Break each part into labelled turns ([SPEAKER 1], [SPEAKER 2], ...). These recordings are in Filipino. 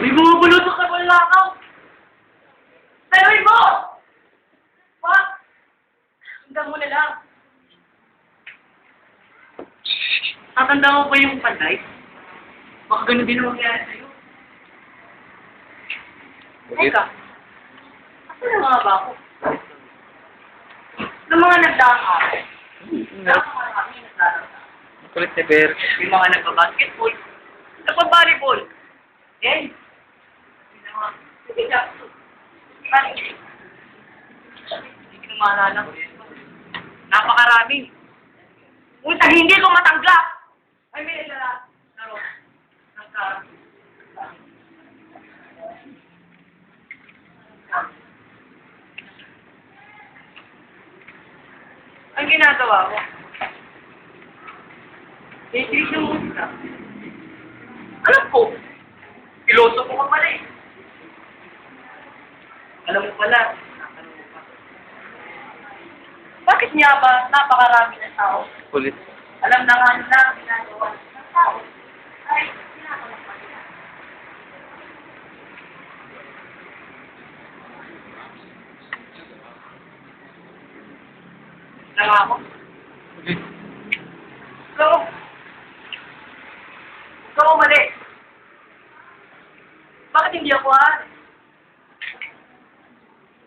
[SPEAKER 1] May bumubulutok sa panlakaw! Tayoy mo! What? Hanggang mo na lang. Tatanda mo ba yung panday? Baka ganun din ang mangyari sa'yo. Teka. Asa na mga ba ako? Ng mga nagdaang araw. Marami nagdaang.
[SPEAKER 2] Kulit ni Ber.
[SPEAKER 1] May mga nagpa-basketball. Nagpa-volleyball. Eh? Hindi ka. Hindi ko maalala ko. Napakarami. Unta hindi ko matanggap. Ay, may ilala. Laro. Nagkarami. Ang ginagawa ko, nakikinig ng musika. Alam ko, piloso ko ka pala eh. Alam mo pala, nakakalala mo pa. Bakit niya ba napakarami ng tao?
[SPEAKER 2] Kulit.
[SPEAKER 1] Alam na nga nila ang ginagawa ng tao. Ay, ginagawa pa nila. Nanga ako.
[SPEAKER 2] Kulit.
[SPEAKER 1] So, ikaw mali. Bakit hindi ako hari?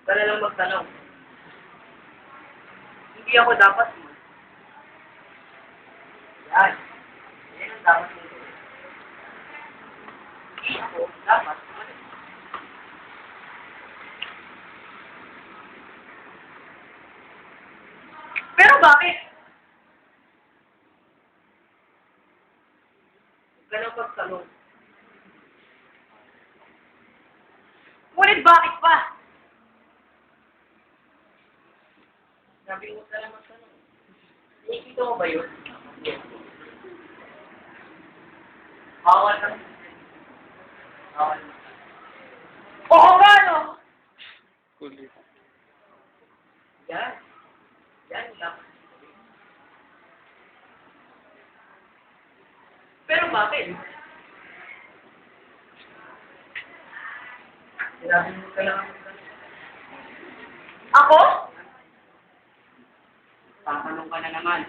[SPEAKER 1] Wala lang magtanong. Hindi ako dapat mo. Yan. Yan ang dapat mo. Hindi ako dapat mo. Pero bakit? Ganang pagtanong. Ngunit bakit pa? Sabi mo ka lang magtanong. Nakikita mo ba yun? Bawal na. Bawal na. Oo nga, no?
[SPEAKER 2] Kulit.
[SPEAKER 1] Yan. Yan lang. Pero bakit? Sinabi mo ka lang. Ako? Tatanong ka na naman.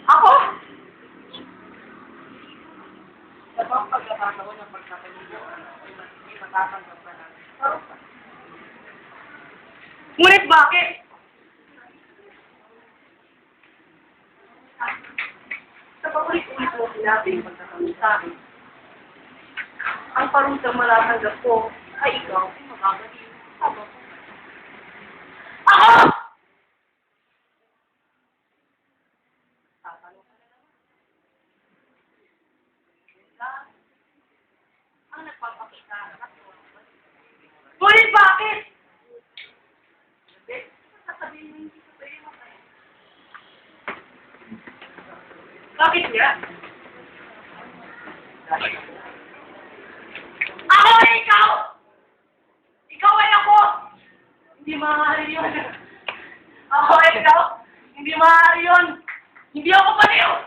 [SPEAKER 1] Ako? Sa bang pagkakataon ng pagkakaroon mo, hindi matatanggap ka na. Ngunit bakit? Sa paulit-ulit mo sinabi yung pagtatanong sa akin, ang parusang malatanggap ko ay ikaw ay magagaliw. Ako! Tatanong ka na naman. Ang nagpapakita. Ngunit bakit? Sasabihin mo hindi ko sa'yo makain. Bakit nga? Ako ay ikaw! Ikaw ay ako! Hindi maaari yun. Ako ay ikaw! Hindi maaari yun! Hindi ako paliw!